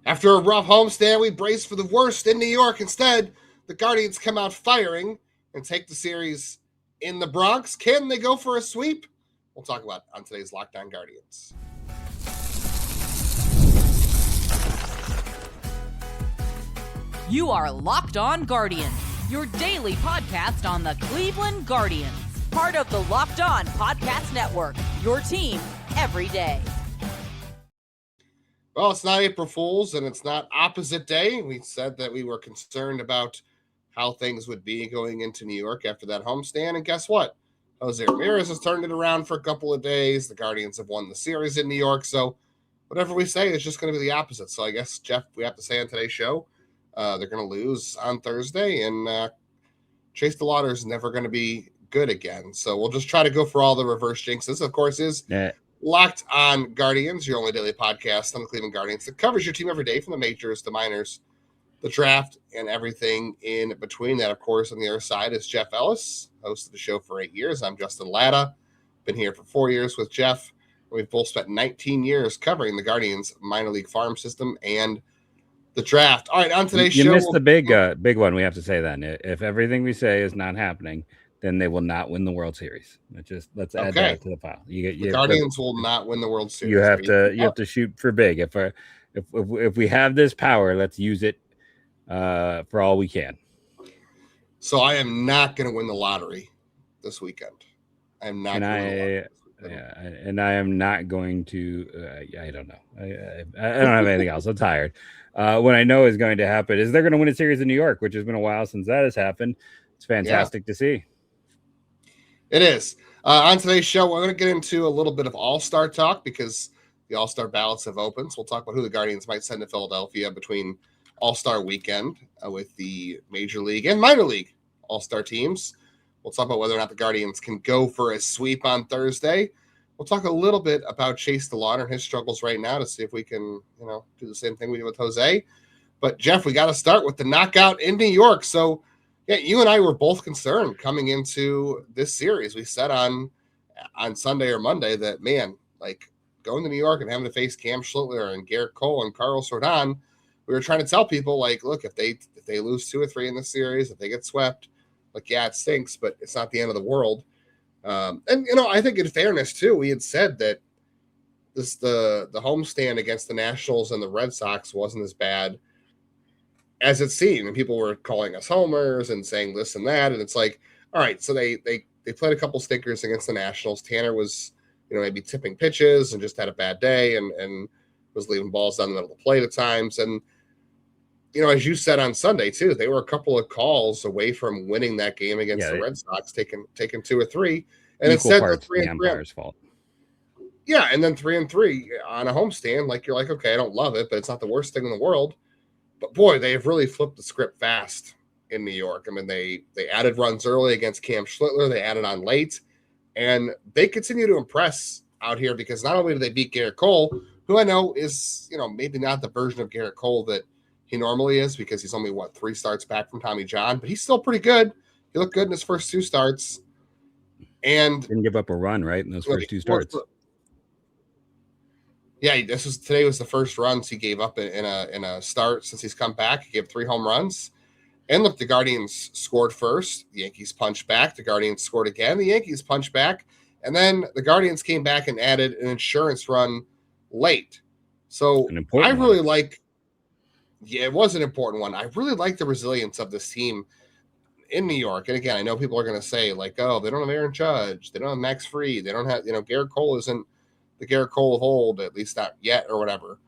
After a rough homestand, we brace for the worst in New York. Instead, the Guardians come out firing and take the series in the Bronx. Can they go for a sweep? We'll talk about on today's Lockdown Guardians. You are Locked On Guardians, your daily podcast on the Cleveland Guardians. Part of the Locked On Podcast Network, your team every day. Well, it's not April Fool's and it's not opposite day. We said that we were concerned about how things would be going into New York after that homestand. And guess what? Jose Ramirez has turned it around for a couple of days. The Guardians have won the series in New York. So whatever we say is just going to be the opposite. So I guess, Jeff, we have to say on today's show, they're going to lose on Thursday. And Chase DeLauter is never going to be good again. So we'll just try to go for all the reverse jinxes. Of course, is Locked On Guardians, your only daily podcast on the Cleveland Guardians that covers your team every day from the majors, the minors, the draft, and everything in between. That, of course, on the other side is Jeff Ellis, hosted the show for 8 years. I'm Justin Lada, been here for 4 years with Jeff. We've both spent 19 years covering the Guardians minor league farm system and the draft. All right, on today's show. You missed the big one. We have to say then. If everything we say is not happening, then they will not win the World Series. Let's add that to the file. The Guardians will not win the World Series. You have to shoot for big. If we have this power, let's use it for all we can. So I am not going to win the lottery this weekend. I am not. And I am not going to. I don't know. I don't have anything else. I'm tired. What I know is going to happen is they're going to win a series in New York, which has been a while since that has happened. It's fantastic to see. It is. On today's show, we're going to get into a little bit of all-star talk because the all-star ballots have opened. So we'll talk about who the Guardians might send to Philadelphia between all-star weekend with the major league and minor league all-star teams. We'll talk about whether or not the Guardians can go for a sweep on Thursday. We'll talk a little bit about Chase DeLauter and his struggles right now to see if we can, do the same thing we did with Jose. But, Jeff, we got to start with the knockout in New York. So, yeah, you and I were both concerned coming into this series. We said on Sunday or Monday that, man, like going to New York and having to face Cam Schlittler and Garrett Cole and Carlos Rodón, we were trying to tell people, like, look, if they lose 2 or 3 in this series, if they get swept, like, yeah, it stinks, but it's not the end of the world. And I think in fairness, too, we had said that the homestand against the Nationals and the Red Sox wasn't as bad as it seemed, and people were calling us homers and saying this and that, and it's like, all right, so they played a couple stinkers against the Nationals. Tanner was, maybe tipping pitches and just had a bad day and was leaving balls down the middle of the plate at times. And, as you said on Sunday too, they were a couple of calls away from winning that game against the Red Sox, taking 2 or 3, and instead the 3-3 fault. Yeah, and then 3-3 on a homestand, like you're like, okay, I don't love it, but it's not the worst thing in the world. But boy, they have really flipped the script fast in New York. I mean, they added runs early against Cam Schlittler. They added on late. And they continue to impress out here because not only do they beat Garrett Cole, who I know is, maybe not the version of Garrett Cole that he normally is because he's only, 3 starts back from Tommy John. But he's still pretty good. He looked good in his first 2 starts. And didn't give up a run, right, in those first 2 starts. Yeah, today was the first runs he gave up in a start since he's come back. He gave 3 home runs. And look, the Guardians scored first. The Yankees punched back. The Guardians scored again. The Yankees punched back. And then the Guardians came back and added an insurance run late. So I really like – yeah, it was an important one. I really like the resilience of this team in New York. And again, I know people are going to say, like, oh, they don't have Aaron Judge. They don't have Max Fried. They don't have – Garrett Cole isn't – the Garrett Cole of old, at least not yet or whatever.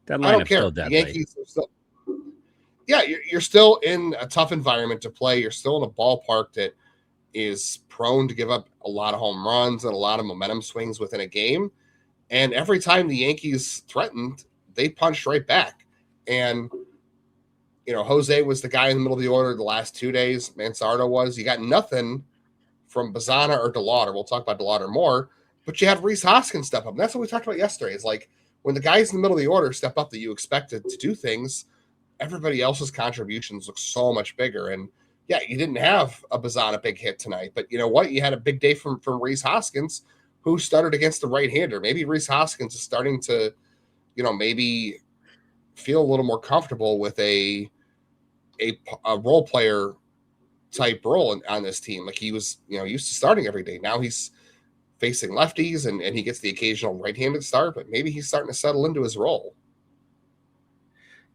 That lineup's still deadly. The Yankees are still, you're still in a tough environment to play. You're still in a ballpark that is prone to give up a lot of home runs and a lot of momentum swings within a game. And every time the Yankees threatened, they punched right back. And, Jose was the guy in the middle of the order the last 2 days. Manzardo was. You got nothing from Bazana or DeLauter. We'll talk about DeLauter more. But you have Rhys Hoskins step up. And that's what we talked about yesterday. It's like when the guys in the middle of the order step up that you expected to do things, everybody else's contributions look so much bigger. And, yeah, you didn't have a Bazana big hit tonight. But you know what? You had a big day from Rhys Hoskins, who started against the right-hander. Maybe Rhys Hoskins is starting to, maybe feel a little more comfortable with a role player type role on this team. Like he was, used to starting every day. Now he's facing lefties and he gets the occasional right-handed start, but maybe he's starting to settle into his role.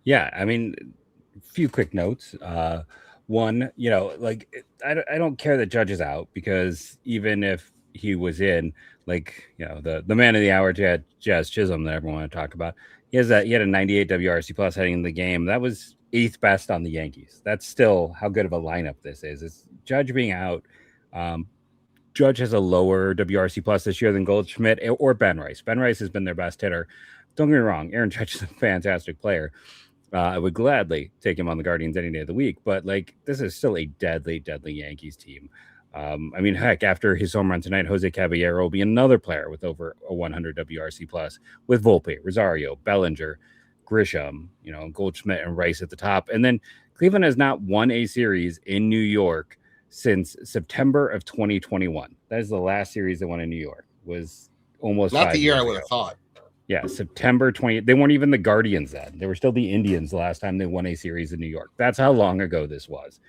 Yeah, I mean, a few quick notes. One, I don't care that Judge is out, because even if he was in, the man of the hour, Jazz Chisholm, that everyone want to talk about, he had a 98 WRC plus heading in the game. That was 8th best on the Yankees. That's still how good of a lineup this is. It's Judge being out. Judge has a lower WRC plus this year than Goldschmidt or Ben Rice. Ben Rice has been their best hitter. Don't get me wrong, Aaron Judge is a fantastic player. I would gladly take him on the Guardians any day of the week, but this is still a deadly, deadly Yankees team. Heck, after his home run tonight, Jose Caballero will be another player with over a 100 WRC plus, with Volpe, Rosario, Bellinger, Grisham, Goldschmidt and Rice at the top. And then Cleveland has not won a series in New York since September of 2021. That is the last series they won in New York. Was almost not the year I would have thought. Yeah, September 20. They weren't even the Guardians then. They were still the Indians the last time they won a series in New York. That's how long ago this was.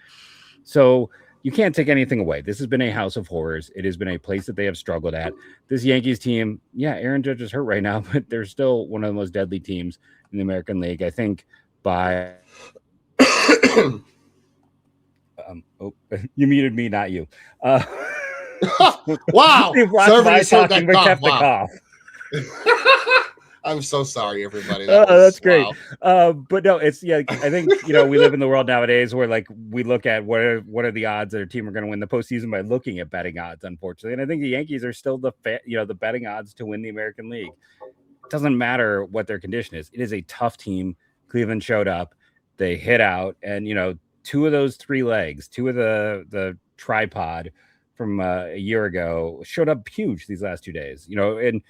So you can't take anything away. This has been a house of horrors. It has been a place that they have struggled at. This Yankees team, yeah, Aaron Judge is hurt right now, but they're still one of the most deadly teams in the American League. I think by... you muted me, not you. Wow. They blocked my talking, but kept the cough. I'm so sorry, everybody. That's great. Wow. But no, it's I think we live in the world nowadays where we look at what are the odds that a team are going to win the postseason by looking at betting odds, unfortunately. And I think the Yankees are still the betting odds to win the American League. It doesn't matter what their condition is. It is a tough team. Cleveland showed up, they hit out, and 2 of those 3 legs, 2 of the tripod from a year ago showed up huge these last 2 days. And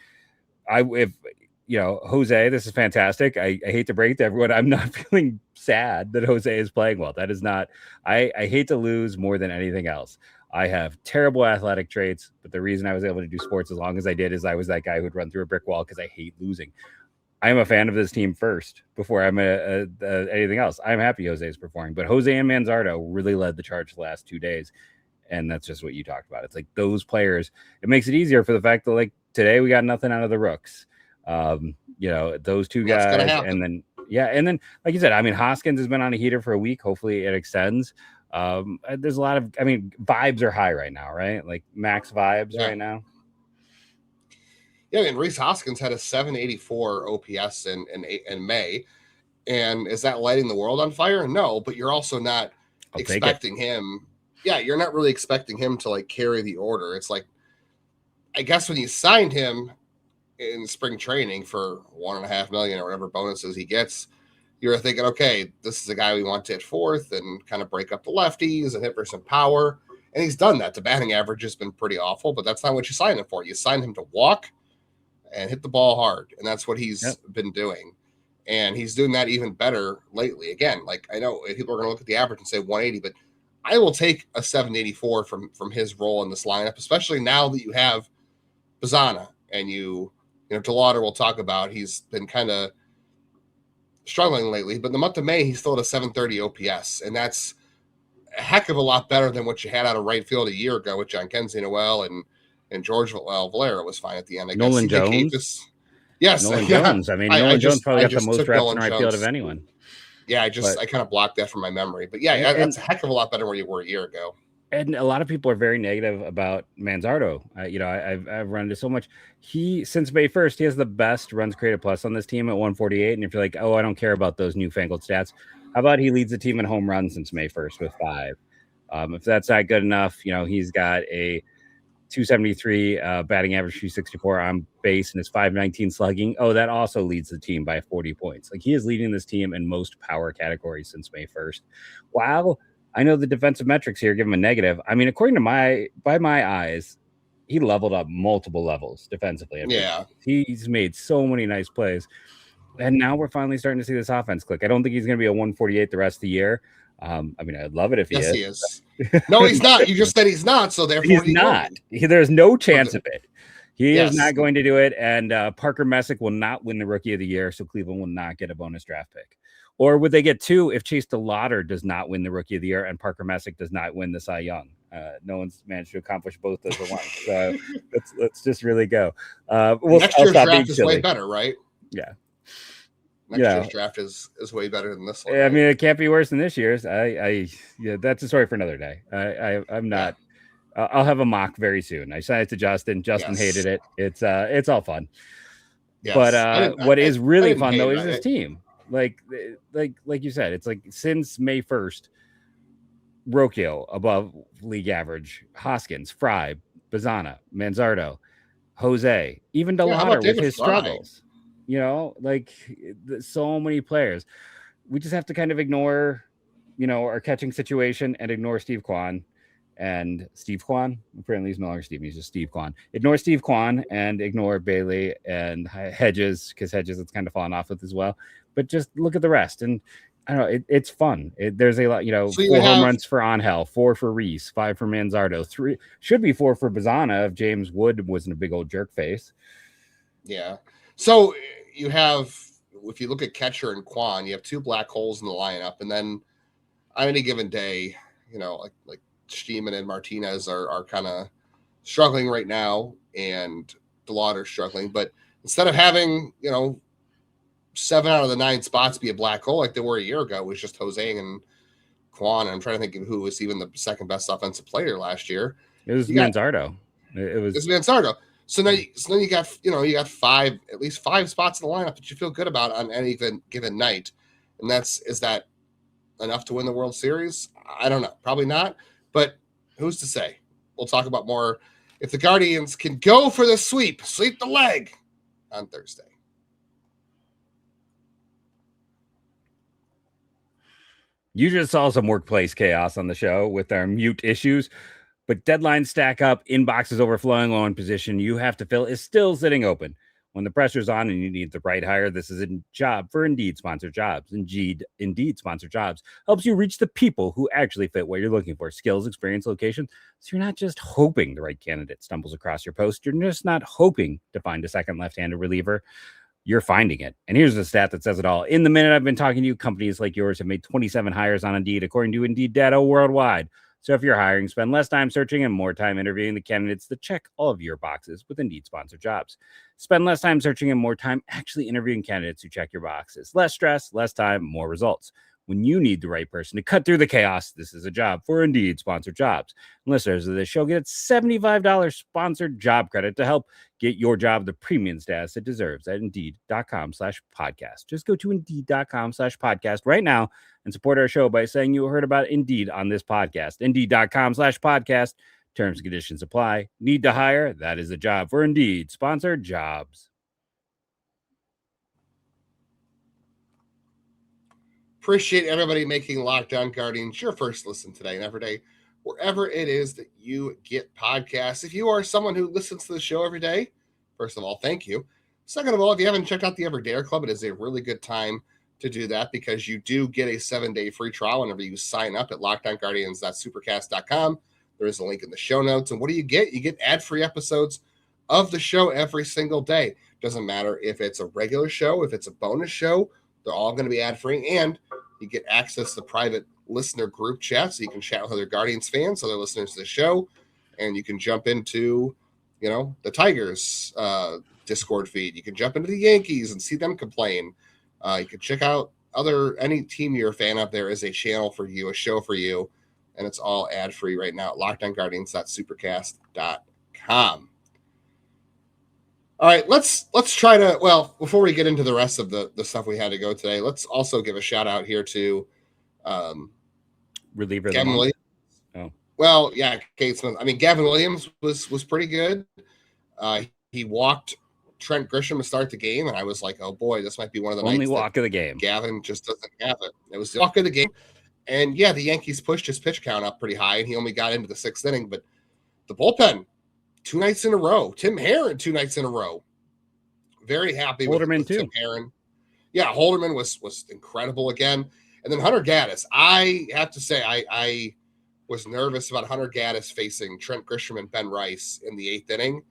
Jose, this is fantastic. I hate to break it to everyone. I'm not feeling sad that Jose is playing well. That is not, I hate to lose more than anything else. I have terrible athletic traits, but the reason I was able to do sports as long as I did is I was that guy who'd run through a brick wall because I hate losing. I am a fan of this team first before I'm anything else. I'm happy Jose is performing, but Jose and Manzardo really led the charge the last 2 days. And that's just what you talked about. It's those players, it makes it easier for the fact that today we got nothing out of the rooks. Those 2 guys, and then like you said, Hoskins has been on a heater for a week. Hopefully it extends. There's a lot of, vibes are high right now, right? Max vibes right now. Yeah, Rhys Hoskins had a 784 OPS in May, and is that lighting the world on fire? No, but you're also not expecting him. Yeah, you're not really expecting him to carry the order. It's I guess when you signed him in spring training for $1.5 million or whatever bonuses he gets, you're thinking, okay, this is a guy we want to hit 4th and kind of break up the lefties and hit for some power. And he's done that. The batting average has been pretty awful, but that's not what you signed him for. You signed him to walk and hit the ball hard. And that's what he's been doing. And he's doing that even better lately. Again, I know people are going to look at the average and say 180, but I will take a 784 from his role in this lineup, especially now that you have Bazana and DeLauter we'll talk about. He's been kind of struggling lately, but in the month of May, he's still at a 730 OPS, and that's a heck of a lot better than what you had out of right field a year ago with John Kenzie Noel and George Valera was fine at the end. Nolan Jones? Yes. Nolan Jones. Nolan Jones probably got the most reps in right field of anyone. Yeah, I kind of blocked that from my memory. But yeah, that's a heck of a lot better than where you were a year ago. And a lot of people are very negative about Manzardo. I've run into so much. Since May 1st, he has the best runs created plus on this team at 148. And if you're oh, I don't care about those newfangled stats, how about he leads the team in home runs since May 1st with 5? If that's not good enough, he's got a 273 batting average, 264 on base, and his 519 slugging. Oh, that also leads the team by 40 points. He is leading this team in most power categories since May 1st. Wow. I know the defensive metrics here give him a negative. According to my eyes, he leveled up multiple levels defensively. Yeah. He's made so many nice plays. And now we're finally starting to see this offense click. I don't think he's going to be a 148 the rest of the year. I'd love it if he is. He is. No, he's not. You just said he's not, so therefore he's not. There's no chance of it. He Yes. is not going to do it. And Parker Messick will not win the Rookie of the Year, so Cleveland will not get a bonus draft pick. Or would they get 2 if Chase DeLauter does not win the Rookie of the Year and Parker Messick does not win the Cy Young? No one's managed to accomplish both those at once. So let's just really go. Next year's draft is way better, right? Yeah. Next year's draft is way better than this one. I mean, it can't be worse than this year's. Yeah, that's a story for another day. I'm not. Yeah. I'll have a mock very soon. I sent it to Justin. Justin hated it. It's all fun. Yes. But what is really fun though is this team. Like you said, it's like since May 1st, Rocchio above league average, Hoskins, Fry, Bazana, Manzardo, Jose, even DeLauter with his struggles. You know, like so many players. We just have to kind of ignore, our catching situation and ignore Steve Kwan. And Steve Kwan, apparently he's no longer Steve, he's just Steve Kwan. Ignore Steve Kwan and ignore Bailey and Hedges, because Hedges it's kind of fallen off with as well. But just look at the rest. And I don't know, it's fun. There's a lot, so 4 home runs for Angel, 4 for Rhys, 5 for Manzardo, 3 should be 4 for Bazana if James Wood wasn't a big old jerk face. Yeah. So you have, if you look at catcher and Kwan, you have 2 black holes in the lineup. And then on any given day, like Steeman and Martinez are kind of struggling right now, and DeLauter struggling. But instead of having, 7 out of the 9 spots be a black hole like they were a year ago, it was just Jose and Kwan. And I'm trying to think of who was even the second best offensive player last year. It was Manzardo. It was Manzardo. So then you got, you got at least 5 spots in the lineup that you feel good about on any given night. And is that enough to win the World Series? I don't know. Probably not. But who's to say? We'll talk about more if the Guardians can go for the sweep the leg on Thursday. You just saw some workplace chaos on the show with our mute issues, but deadlines stack up, inboxes overflowing, low in position you have to fill is still sitting open. When the pressure's on and you need the right hire, this is a job for Indeed Sponsored Jobs. Indeed Sponsored Jobs helps you reach the people who actually fit what you're looking for. Skills, experience, location. So you're not just hoping the right candidate stumbles across your post. You're just not hoping to find a second left-handed reliever. You're finding it. And here's the stat that says it all. In the minute I've been talking to you, companies like yours have made 27 hires on Indeed, according to Indeed data worldwide. So if you're hiring, spend less time searching and more time interviewing the candidates that check all of your boxes with Indeed Sponsored Jobs. Spend less time searching and more time actually interviewing candidates who check your boxes. Less stress, less time, more results. When you need the right person to cut through the chaos, this is a job for Indeed Sponsored Jobs. And listeners of this show get a $75 sponsored job credit to help get your job the premium status it deserves at Indeed.com/podcast. Just go to Indeed.com/podcast right now and support our show by saying you heard about Indeed on this podcast. Indeed.com/podcast. Terms and conditions apply. Need to hire? That is a job for Indeed Sponsored Jobs. Appreciate everybody making Locked On Guardians your first listen today and every day, wherever it is that you get podcasts. If you are someone who listens to the show every day, first of all, thank you. Second of all, if you haven't checked out the Ever Dare Club, it is a really good time to do that because you do get a 7-day free trial whenever you sign up at lockedonguardians.supercast.com. There is a link in the show notes. And what do you get? You get ad-free episodes of the show every single day. Doesn't matter if it's a regular show, if it's a bonus show, they're all going to be ad-free. And you get access to private listener group chat, so you can chat with other Guardians fans, other listeners to the show, and you can jump into, the Tigers Discord feed. You can jump into the Yankees and see them complain. You can check out any team you're a fan of. There is a channel for you, a show for you, and it's all ad-free right now at lockedonguardians.supercast.com. All right, let's try to, before we get into the rest of the stuff we had to go today, let's also give a shout out here to reliever Gavin Williams. Oh. Well, yeah, Kate Smith. I mean, Gavin Williams was pretty good. He walked Trent Grisham to start the game, and I was like, oh boy, this might be one of the only nights walk of the game. Gavin just doesn't have it. It was the walk of the game. And yeah, the Yankees pushed his pitch count up pretty high, and he only got into the 6th inning, but the bullpen, 2 nights in a row. Tim Herron, 2 nights in a row. Very happy with too. Tim Herron. Yeah, Holderman was incredible again. And then Hunter Gaddis. I have to say, I was nervous about Hunter Gaddis facing Trent Grisham and Ben Rice in the 8th inning.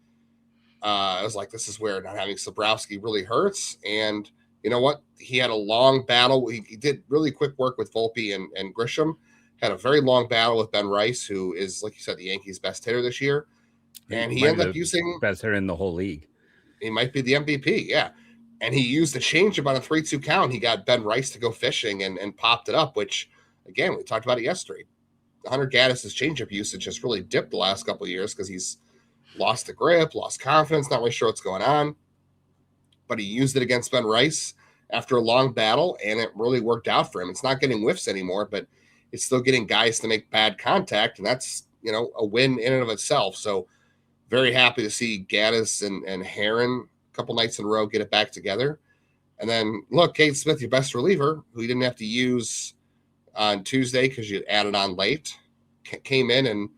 I was like, this is where not having Sobrowski really hurts. And you know what? He had a long battle. He did really quick work with Volpe and Grisham. Had a very long battle with Ben Rice, who is, like you said, the Yankees' best hitter this year. And he ended up using best hitter in the whole league. He might be the MVP, yeah. And he used the changeup on a 3-2 count. He got Ben Rice to go fishing and popped it up, which, again, we talked about it yesterday. Hunter Gaddis' changeup usage has really dipped the last couple of years because he's lost the grip, lost confidence, not really sure what's going on. But he used it against Ben Rice after a long battle, and it really worked out for him. It's not getting whiffs anymore, but it's still getting guys to make bad contact, and that's, a win in and of itself. So very happy to see Gaddis and Herron a couple nights in a row get it back together. And then, look, Cade Smith, your best reliever, who you didn't have to use on Tuesday because you added on late, came in and,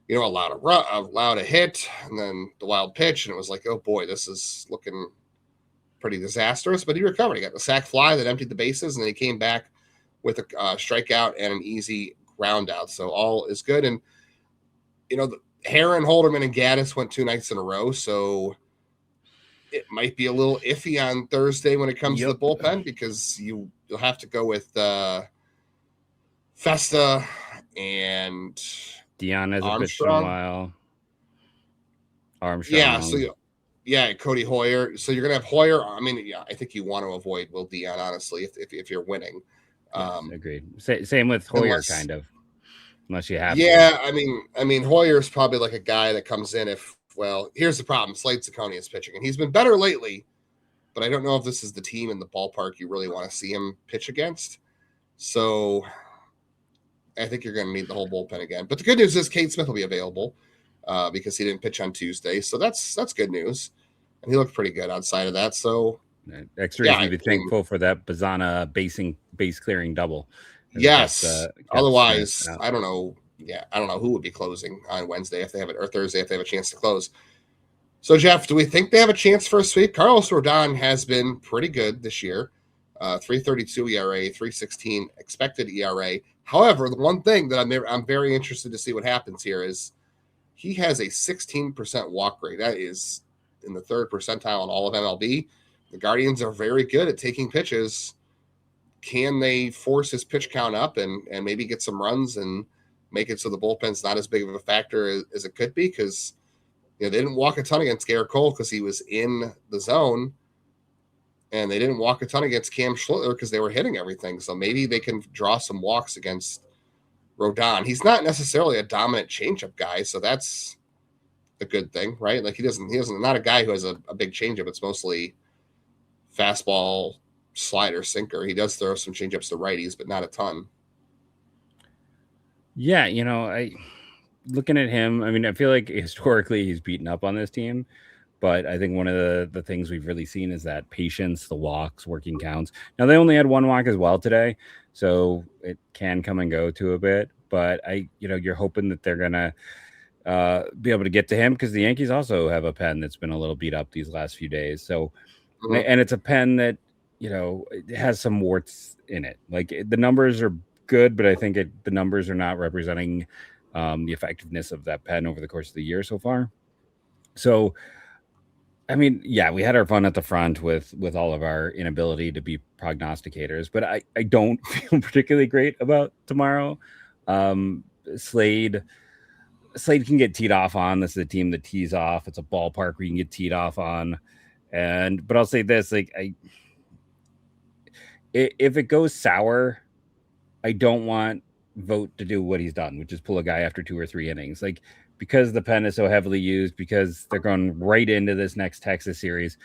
allowed a hit and then the wild pitch. And it was like, oh, boy, this is looking pretty disastrous. But he recovered. He got the sac fly that emptied the bases, and then he came back with a strikeout and an easy ground out. So all is good. And, Herron, Holderman, and Gaddis went 2 nights in a row, so it might be a little iffy on Thursday when it comes to the bullpen because you'll have to go with Festa and Dion has a pitch in a while. Armstrong. Yeah, Cody Hoyer. So you're gonna have Hoyer. I mean, yeah, I think you want to avoid Will Dion, honestly, if you're winning. Agreed. Same with Hoyer, kind of. Unless you have. Yeah, I mean, Hoyer's probably like a guy that comes in here's the problem. Slade Ciccone is pitching, and he's been better lately, but I don't know if this is the team in the ballpark you really want to see him pitch against. So I think you're going to need the whole bullpen again. But the good news is Cade Smith will be available because he didn't pitch on Tuesday. So that's good news. And he looked pretty good outside of that. So extra reason to be thankful for that Bazana base clearing double. Yes. Otherwise, I don't know. Yeah, I don't know who would be closing on Wednesday if they have it, or Thursday if they have a chance to close. So, Jeff, do we think they have a chance for a sweep? Carlos Rodón has been pretty good this year. 3.32 ERA, 3.16 expected ERA. However, the one thing that I'm very interested to see what happens here is he has a 16% walk rate. That is in the 3rd percentile in all of MLB. The Guardians are very good at taking pitches. Can they force his pitch count up and maybe get some runs and make it so the bullpen's not as big of a factor as it could be? Because they didn't walk a ton against Garrett Cole because he was in the zone, and they didn't walk a ton against Cam Schlittler because they were hitting everything. So maybe they can draw some walks against Rodón. He's not necessarily a dominant changeup guy, so that's a good thing, right? Like he doesn't not a guy who has a big changeup. It's mostly fastball, slider, sinker. He does throw some changeups to righties, but not a ton. Yeah, looking at him, I mean, I feel like historically he's beaten up on this team, but I think one of the things we've really seen is that patience, the walks, working counts. Now they only had 1 walk as well today, so it can come and go to a bit, but you're hoping that they're gonna be able to get to him because the Yankees also have a pen that's been a little beat up these last few days. So, and it's a pen that it has some warts in it. Like the numbers are good, but I think the numbers are not representing the effectiveness of that pen over the course of the year so far. So, I mean, yeah, we had our fun at the front with all of our inability to be prognosticators, but I don't feel particularly great about tomorrow. Slade can get teed off on. This is a team that tees off. It's a ballpark where you can get teed off on. But I'll say this, if it goes sour, I don't want Vogt to do what he's done, which is pull a guy after 2 or 3 innings. Because the pen is so heavily used, because they're going right into this next Texas series,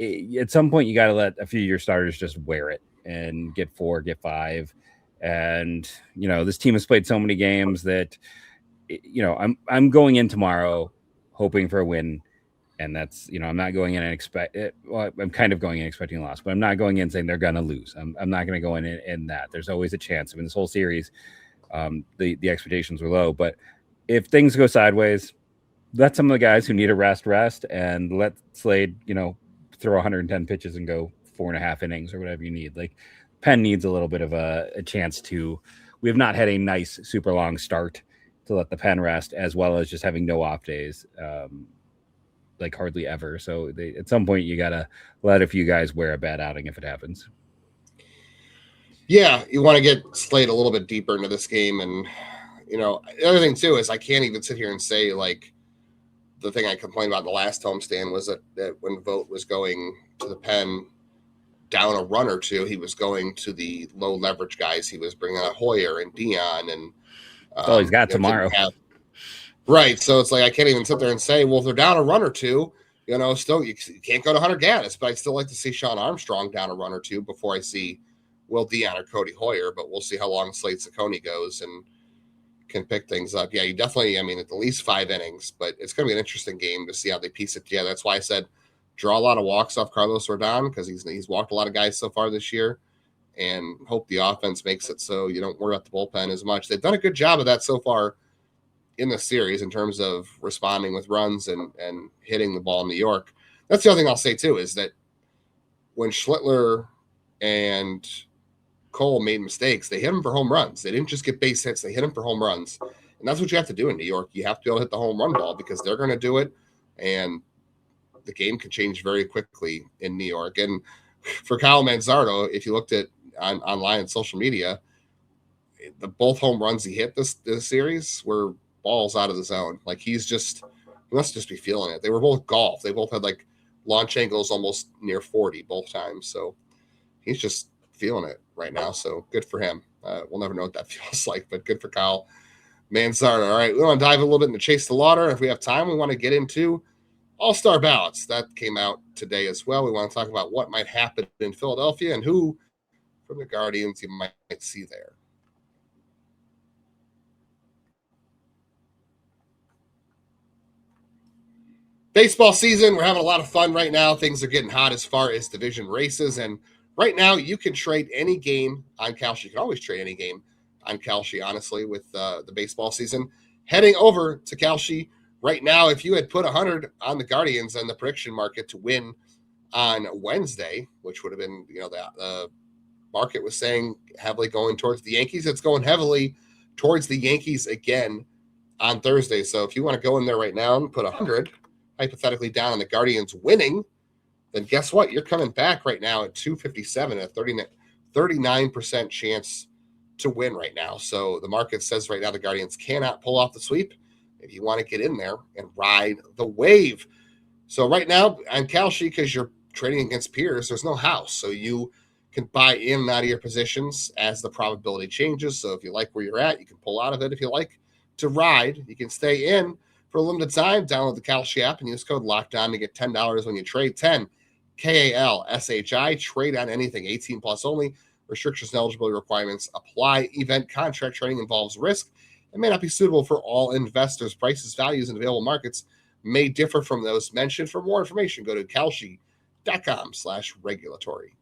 at some point you got to let a few of your starters just wear it and get 4, get 5. And, this team has played so many games that, I'm going in tomorrow hoping for a win. And that's, I'm not going in and I'm kind of going in expecting a loss, but I'm not going in saying they're going to lose. I'm not going to go in that. There's always a chance. I mean, this whole series, the expectations were low, but if things go sideways, let some of the guys who need a rest, and let Slade, throw 110 pitches and go 4.5 innings or whatever you need. Penn needs a little bit of a chance to. We have not had a nice, super long start to let the pen rest, as well as just having no off days. like hardly ever. So at some point you got to let a few guys wear a bad outing if it happens. Yeah, you want to get Slade a little bit deeper into this game. And, the other thing, too, is I can't even sit here and say, like, the thing I complained about in the last homestand was that when Vogt was going to the pen down a run or two, he was going to the low leverage guys. He was bringing out Hoyer and Dion. And that's all he's got tomorrow. Right. So it's like I can't even sit there and say, well, if they're down a run or two, still you can't go to Hunter Gaddis. But I'd still like to see Sean Armstrong down a run or two before I see Will Dion or Cody Hoyer. But we'll see how long Slade Ciccone goes and can pick things up. Yeah, you definitely, at the least 5 innings. But it's going to be an interesting game to see how they piece it together. That's why I said draw a lot of walks off Carlos Rodón because he's walked a lot of guys so far this year. And hope the offense makes it so you don't worry about the bullpen as much. They've done a good job of that so far in the series in terms of responding with runs and hitting the ball in New York. That's the other thing I'll say too, is that when Schlittler and Cole made mistakes, they hit them for home runs. They didn't just get base hits. They hit them for home runs. And that's what you have to do in New York. You have to be able to hit the home run ball because they're going to do it. And the game can change very quickly in New York. And for Kyle Manzardo, if you looked at online and social media, both home runs he hit this series were balls out of the zone. Like he must just be feeling it. They were both golf. They both had like launch angles almost near 40 both times. So he's just feeling it right now. So good for him. We'll never know what that feels like, but good for Kyle Manzardo. All right, we want to dive a little bit into Chase DeLauter. If we have time, we want to get into All-Star ballots. That came out today as well. We want to talk about what might happen in Philadelphia and who from the Guardians you might see there. Baseball season, we're having a lot of fun right now. Things are getting hot as far as division races. And right now, you can trade any game on Kalshi. You can always trade any game on Kalshi, honestly, with the baseball season. Heading over to Kalshi right now, if you had put 100 on the Guardians and the prediction market to win on Wednesday, which would have been, the market was saying heavily going towards the Yankees. It's going heavily towards the Yankees again on Thursday. So if you want to go in there right now and put 100 hypothetically down on the Guardians winning, then guess what? You're coming back right now at 257, a 39% chance to win right now. So the market says right now the Guardians cannot pull off the sweep. If you want to get in there and ride the wave. So right now on Kalshi, because you're trading against peers, there's no house. So you can buy in and out of your positions as the probability changes. So if you like where you're at, you can pull out of it. If you like to ride, you can stay in for a limited time. Download the Kalshi app and use code LOCKEDON to get $10 when you trade. 10 KALSHI. Trade on anything. 18 plus only. Restrictions and eligibility requirements apply. Event contract trading involves risk and may not be suitable for all investors. Prices, values, and available markets may differ from those mentioned. For more information, go to kalshi.com/regulatory.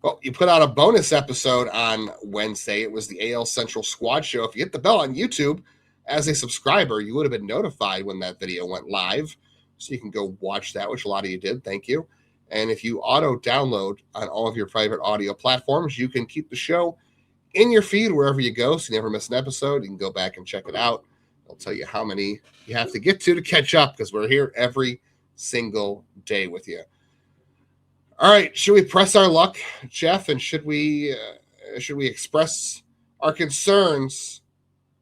Well, you put out a bonus episode on Wednesday. It was the AL Central Squad Show. If you hit the bell on YouTube as a subscriber, you would have been notified when that video went live. So you can go watch that, which a lot of you did. Thank you. And if you auto-download on all of your private audio platforms, you can keep the show in your feed wherever you go, so you never miss an episode. You can go back and check it out. I'll tell you how many you have to get to catch up, because we're here every single day with you. All right, should we press our luck, Jeff? And should we express our concerns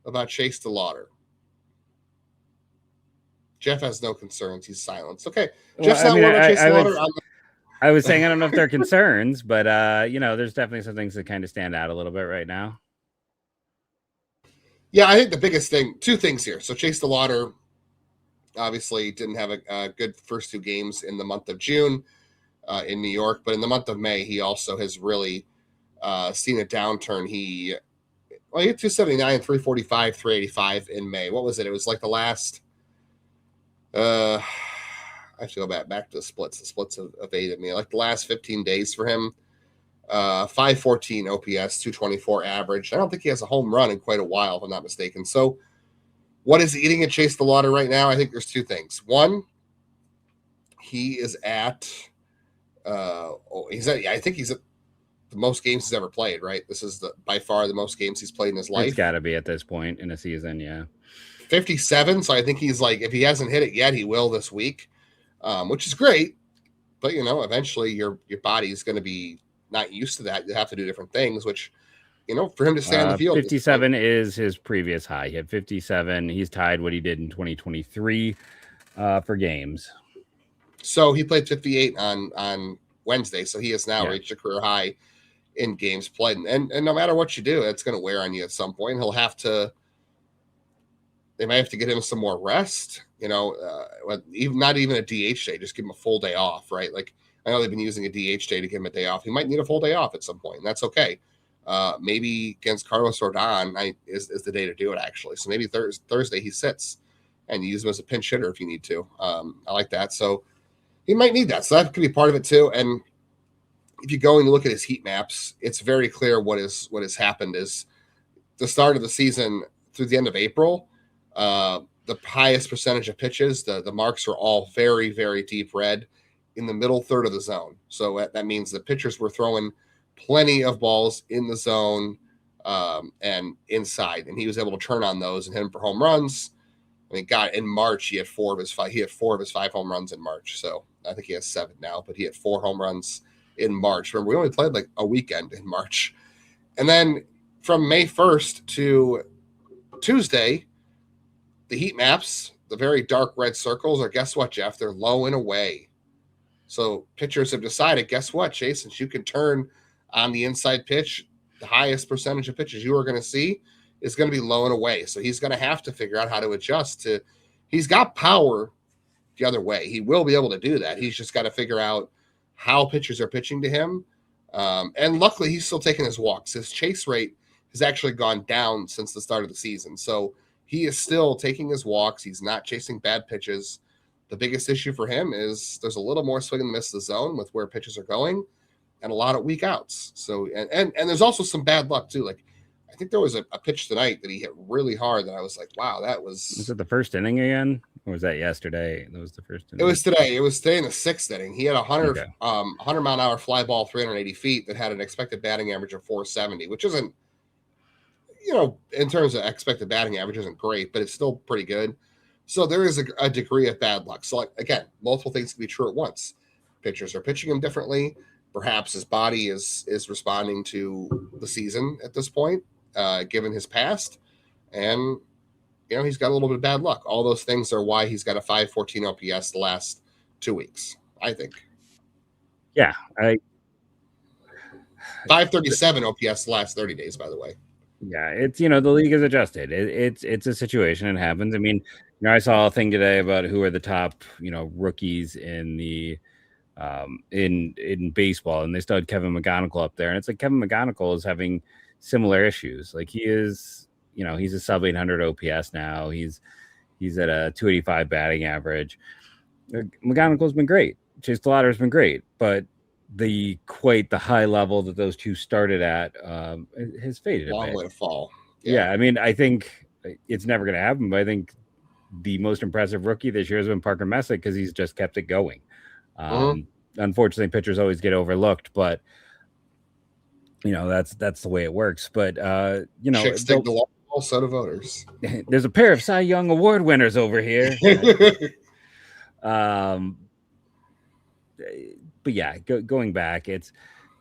about Chase DeLauter? Jeff has no concerns. He's silenced. Okay. Well, Jeff's not worried about Chase DeLauter. I was saying I don't know if they're concerns, but there's definitely some things that kind of stand out a little bit right now. Yeah, I think the biggest thing, 2 things here. So Chase DeLauter obviously didn't have a good first 2 games in the month of June in New York, but in the month of May, he also has really seen a downturn. He hit 279, 345, 385 in May. What was it? It was like the last. I have to go back to the splits. The splits have evaded me. Like the last 15 days for him, 514 OPS, 224 average. I don't think he has a home run in quite a while, if I'm not mistaken. So what is eating at Chase DeLauter right now? I think there's 2 things. One, he is at, I think he's at the most games he's ever played, right? This is by far the most games he's played in his life. It's got to be at this point in a season, yeah. 57. So I think he's like, if he hasn't hit it yet, he will this week, which is great. But, eventually your body is going to be not used to that. You have to do different things, which, for him to stay on the field. 57 is his previous high. He had 57. He's tied what he did in 2023 for games. So he played 58 on Wednesday. So he has now reached a career high in games played. And no matter what you do, it's going to wear on you at some point. They might have to get him some more rest, not even a DH day, just give him a full day off, right? Like, I know they've been using a DH day to give him a day off. He might need a full day off at some point, and that's okay. Maybe against Carlos Rodón is the day to do it, actually. So maybe Thursday he sits and you use him as a pinch hitter if you need to. I like that. So he might need that. So that could be part of it too. And if you go and you look at his heat maps, it's very clear what has happened is the start of the season through the end of April. The highest percentage of pitches, the marks are all very, very deep red in the middle third of the zone. So that means the pitchers were throwing plenty of balls in the zone and inside, and he was able to turn on those and hit them for home runs. I mean, in March he had four of his five home runs in March. So I think he has 7 now, but he had 4 home runs in March. Remember, we only played like a weekend in March, and then from May 1st to Tuesday, the heat maps, the very dark red circles are, guess what, Jeff? They're low and away. So pitchers have decided, guess what, Chase, since you can turn on the inside pitch, the highest percentage of pitches you are going to see is going to be low and away. So he's going to have to figure out how to adjust to – he's got power the other way. He will be able to do that. He's just got to figure out how pitchers are pitching to him. And luckily, he's still taking his walks. His chase rate has actually gone down since the start of the season. So he is still taking his walks. He's not chasing bad pitches. The biggest issue for him is there's a little more swing and miss the zone with where pitches are going and a lot of weak outs. So, and there's also some bad luck too. Like, I think there was a pitch tonight that he hit really hard that I was like, wow, that was. Was it the first inning again? Or was that yesterday? That was the first inning. It was today. It was today in the 6th inning. He had a 100 mile an hour fly ball, 380 feet that had an expected batting average of 470, which isn't, in terms of expected batting average, isn't great, but it's still pretty good. So there is a degree of bad luck. So again, multiple things can be true at once. Pitchers are pitching him differently. Perhaps his body is responding to the season at this point, given his past. And, he's got a little bit of bad luck. All those things are why he's got a 514 OPS the last 2 weeks, I think. Yeah. 537 OPS the last 30 days, by the way. Yeah, it's the league is adjusted. It's a situation. It happens. I mean, I saw a thing today about who are the top rookies in the in baseball, and they still had Kevin McGonigal up there, and it's like Kevin McGonigal is having similar issues. Like he is, he's a sub 800 OPS now. He's at a 285 batting average. McGonigal's been great. Chase DeLauter has been great, but the high level that those two started at has faded long a bit. way to fall. Yeah, I mean, I think it's never going to happen, but I think the most impressive rookie this year has been Parker Messick because he's just kept it going. Unfortunately, pitchers always get overlooked, but that's the way it works. But Chicks take the whole set of voters. There's a pair of Cy Young Award winners over here. But yeah, going back, it's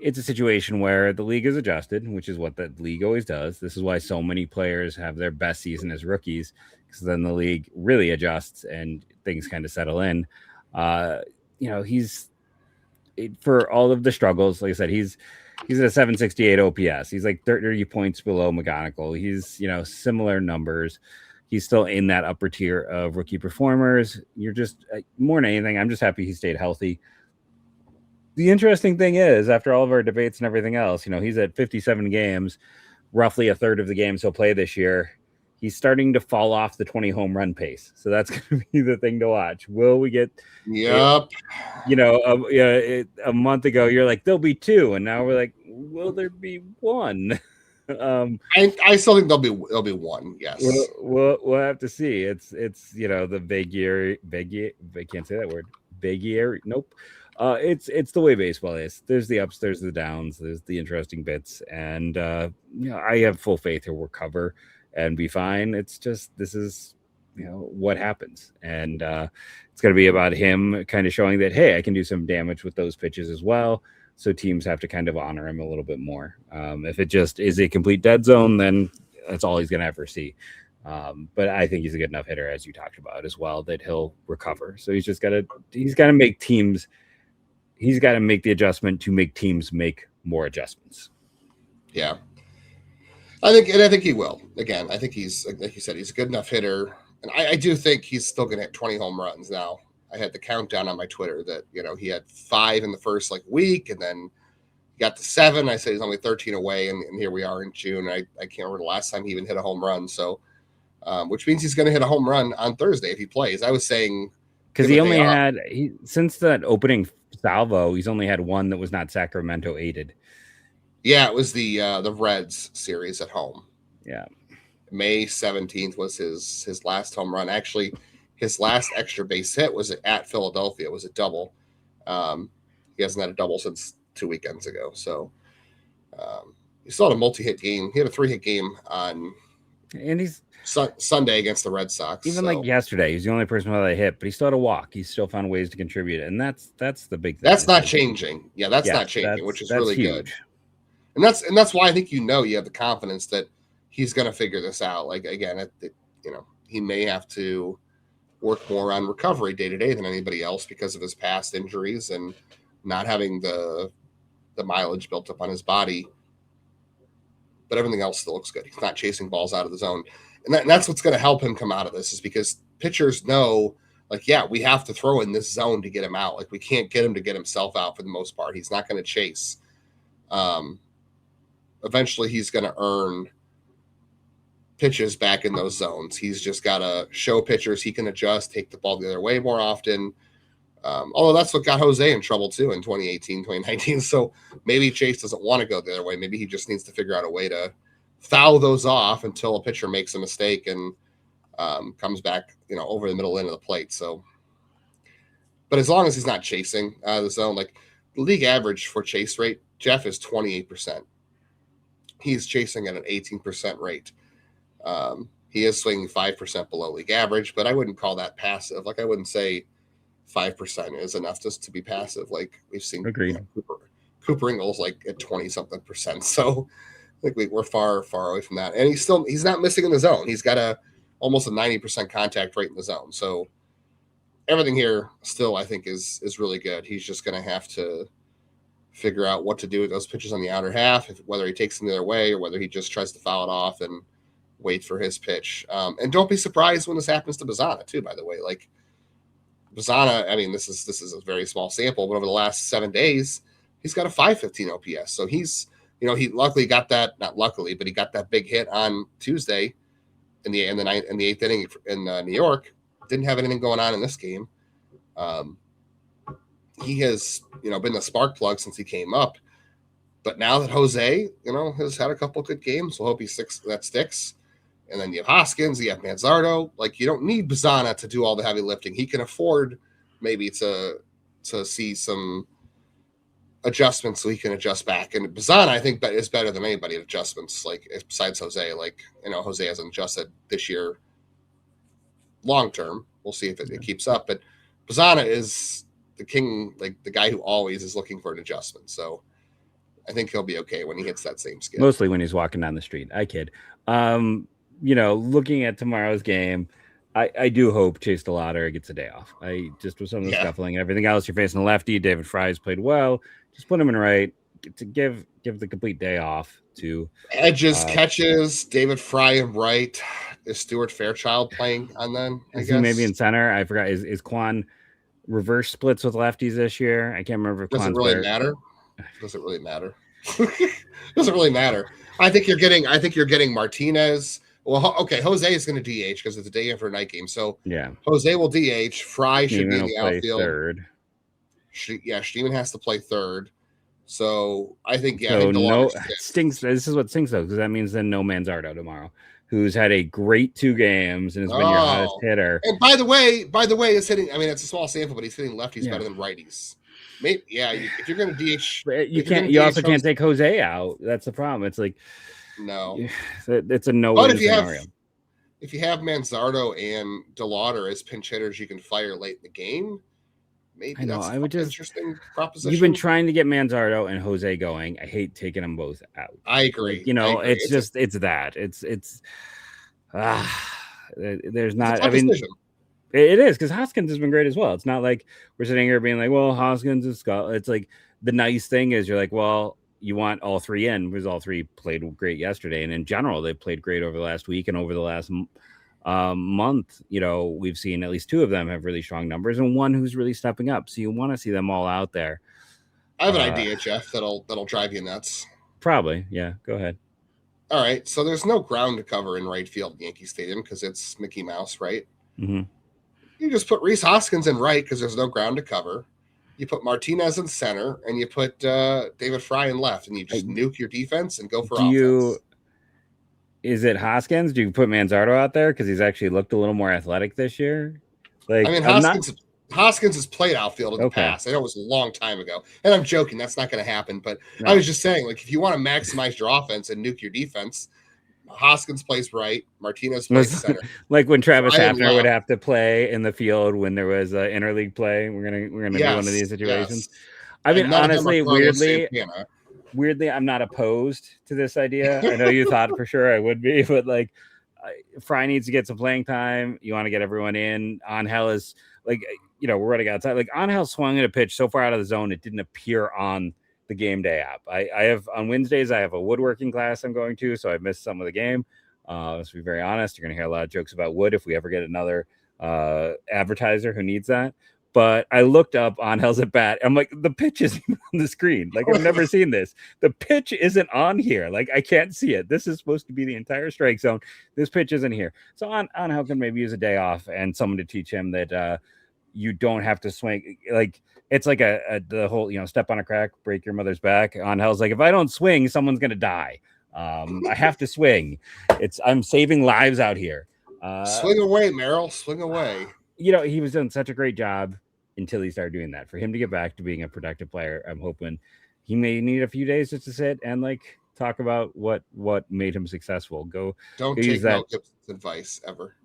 a situation where the league is adjusted, which is what the league always does. This is why so many players have their best season as rookies, because then the league really adjusts and things kind of settle in. He's for all of the struggles, like I said, he's at a 768 OPS. He's like 30 points below McGonigal. He's, similar numbers. He's still in that upper tier of rookie performers. You're just more than anything, I'm just happy he stayed healthy. The interesting thing is, after all of our debates and everything else, he's at 57 games, roughly a third of the games he'll play this year. He's starting to fall off the 20 home run pace. So that's going to be the thing to watch. Will we get, Yep. A month ago, you're like, there'll be 2. And now we're like, will there be 1? I still think there'll be 1. Yes. We'll have to see. It's the big year. I can't say that word. Big year. Nope. It's the way baseball is. There's the ups, there's the downs, there's the interesting bits, and I have full faith he'll recover and be fine. It's just this is what happens. And it's going to be about him kind of showing that, hey, I can do some damage with those pitches as well. So teams have to kind of honor him a little bit more. If it just is a complete dead zone, then that's all he's going to ever see. But I think he's a good enough hitter, as you talked about as well, that he'll recover. So he's got to make teams. He's got to make the adjustment to make teams make more adjustments. Yeah. I think he will. Again, I think he's, like you said, he's a good enough hitter. And I do think he's still going to hit 20 home runs now. I had the countdown on my Twitter that, he had 5 in the first week, and then he got to 7. I said he's only 13 away, and here we are in June. I can't remember the last time he even hit a home run. So, which means he's going to hit a home run on Thursday if he plays. I was saying, because he only had since that opening salvo, he's only had one that was not Sacramento aided. Yeah, it was the Reds series at home. Yeah, May 17th was his last home run. Actually, his last extra base hit was at Philadelphia. It was a double. He hasn't had a double since 2 weekends ago. So he still had a multi-hit game. He had a 3-hit game on Sunday against the Red Sox. Even like yesterday, he's the only person who had a hit, but he still had a walk. He still found ways to contribute, and that's the big thing. That's not changing. Yeah, that's not changing, which is really huge. Good. And that's why I think you have the confidence that he's going to figure this out. Like, again, he may have to work more on recovery day to day than anybody else because of his past injuries and not having the mileage built up on his body. But everything else still looks good. He's not chasing balls out of the zone. And that's what's going to help him come out of this, is because pitchers know, we have to throw in this zone to get him out. We can't get him to get himself out for the most part. He's not going to chase. Eventually he's going to earn pitches back in those zones. He's just got to show pitchers he can adjust, take the ball the other way more often. Although that's what got Jose in trouble too in 2018, 2019. So maybe Chase doesn't want to go the other way. Maybe he just needs to figure out a way to foul those off until a pitcher makes a mistake and comes back, over the middle end of the plate. So, but as long as he's not chasing the zone, the league average for chase rate, Jeff, is 28%. He's chasing at an 18% rate. He is swinging 5% below league average, but I wouldn't call that passive. I wouldn't say 5% is enough just to be passive. We've seen Cooper Ingles at 20-something%. So we're far away from that. And he's not missing in the zone. He's got almost a 90% contact rate in the zone. So everything here still, I think, is really good. He's just going to have to figure out what to do with those pitches on the outer half, whether he takes them the other way or whether he just tries to foul it off and wait for his pitch. And don't be surprised when this happens to Bazana too, by the way. Bazana, I mean, this is a very small sample, but over the last 7 days, he's got a 515 OPS. So he's, he luckily got that, not luckily, but he got that big hit on Tuesday in the 8th inning in New York. Didn't have anything going on in this game. He has, been the spark plug since he came up. But now that Jose, has had a couple of good games, we'll hope that sticks. And then you have Hoskins, you have Manzardo. You don't need Bazana to do all the heavy lifting. He can afford maybe to see some adjustments so he can adjust back. And Bazana, I think, is better than anybody at adjustments, besides Jose. Jose hasn't adjusted this year long term. We'll see if it keeps up. But Bazana is the king, the guy who always is looking for an adjustment. So I think he'll be okay when he hits that same skid. Mostly when he's walking down the street. I kid. Looking at tomorrow's game, I do hope Chase DeLauter gets a day off. I just, with some of the scuffling and everything else, you're facing a lefty. David Fry's played well. Just put him in right to give the complete day off to edges, catches, David Fry and right. Is Stuart Fairchild playing on then? Is he maybe in center? I forgot. Is Quan reverse splits with lefties this year? I can't remember. If Does it really matter? Does it really matter? Doesn't really matter. I think you're getting Martinez. Well, okay, Jose is going to DH because it's a day after a night game. So yeah, Jose will DH. Fry should be in the outfield. Third. Steeman has to play third. So I think stinks. This is what stinks though, because that means then no Manzardo tomorrow, who's had a great 2 games and has been your hottest hitter. And by the way, is hitting. I mean, it's a small sample, but he's hitting lefties better than righties. Maybe, if you're going to DH, you can't. You also can't take Jose out. That's the problem. It's no, it's a no-win scenario. if you have Manzardo and DeLauter as pinch hitters, you can fire late in the game. Maybe that's an interesting proposition. You've been trying to get Manzardo and Jose going. I hate taking them both out. I agree. It's just there's not. I mean, it is because Hoskins has been great as well. It's not like we're sitting here being like, well, Hoskins is Scott. It's like the nice thing is you're like, well, you want all three in because all three played great yesterday, and in general they played great over the last week and over the last month. We've seen at least two of them have really strong numbers and one who's really stepping up. So you want to see them all out there. I have an idea, Jeff, that'll drive you nuts. Probably, yeah. Go ahead. All right, so there's no ground to cover in right field at Yankee Stadium because it's Mickey Mouse, right? Mm-hmm. You just put Rhys Hoskins in right because there's no ground to cover. You put Martinez in center, and you put David Fry in left, and you just nuke your defense and go for offense. Is it Hoskins? Do you put Manzardo out there because he's actually looked a little more athletic this year? Hoskins has played outfield in the past. I know it was a long time ago, and I'm joking. That's not going to happen. But no. I was just saying, like, if you want to maximize your offense and nuke your defense, Hoskins plays right. Martinez plays center. Like when Travis Hafner would have to play in the field when there was interleague play. We're gonna do one of these situations. Yes. I mean, honestly, weirdly, I'm not opposed to this idea. I know you thought for sure I would be, but like, Fry needs to get some playing time. You want to get everyone in. Angel is like, we're running outside. Like Angel swung at a pitch so far out of the zone it didn't appear on the game day app. I have on Wednesdays I have a woodworking class I'm going to, so I missed some of the game. Let's be very honest. You're gonna hear a lot of jokes about wood if we ever get another advertiser who needs that. But I looked up Angel's at bat. I'm like, the pitch isn't on the screen. Like, I've never seen this. The pitch isn't on here. Like, I can't see it. This is supposed to be the entire strike zone. This pitch isn't here. So Angel can maybe use a day off and someone to teach him that you don't have to swing. Like, it's like the whole, step on a crack, break your mother's back. Angel's like, if I don't swing, someone's going to die. I have to swing. I'm saving lives out here. Swing away, Merrill. Swing away. He was doing such a great job until he started doing that. For him to get back to being a productive player, I'm hoping he may need a few days just to sit and like talk about what made him successful. Don't take Mel Gibson's advice ever.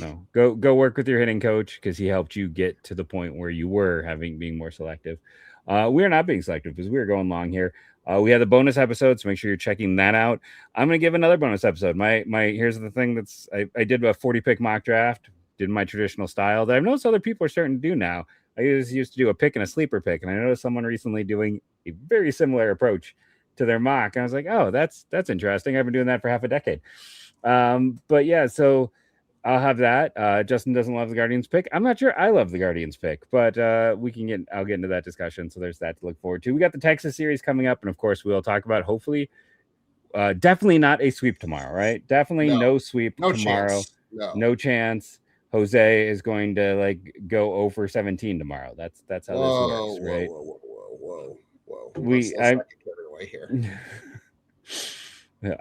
No. Go work with your hitting coach because he helped you get to the point where you were being more selective. We're not being selective because we're going long here. We have the bonus episode, so make sure you're checking that out. I'm going to give another bonus episode. My here's the thing I did a 40 pick mock draft, did my traditional style that I've noticed other people are starting to do now. I used to do a pick and a sleeper pick, and I noticed someone recently doing a very similar approach to their mock. And I was like, oh, that's interesting. I've been doing that for half a decade. But yeah, so I'll have that. Justin doesn't love the Guardians pick. I'm not sure I love the Guardians pick, but I'll get into that discussion. So there's that to look forward to. We got the Texas series coming up, and of course we'll talk about hopefully definitely not a sweep tomorrow, right? Definitely no sweep tomorrow. No chance. Jose is going to go over 17 tomorrow. That's how this works, right? Whoa. Let's not get carried away here.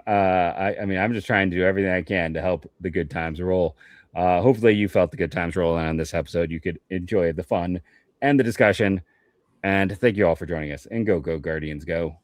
I'm just trying to do everything I can to help the good times roll. Hopefully you felt the good times rolling on this episode. You could enjoy the fun and the discussion. And thank you all for joining us. And go Guardians, go.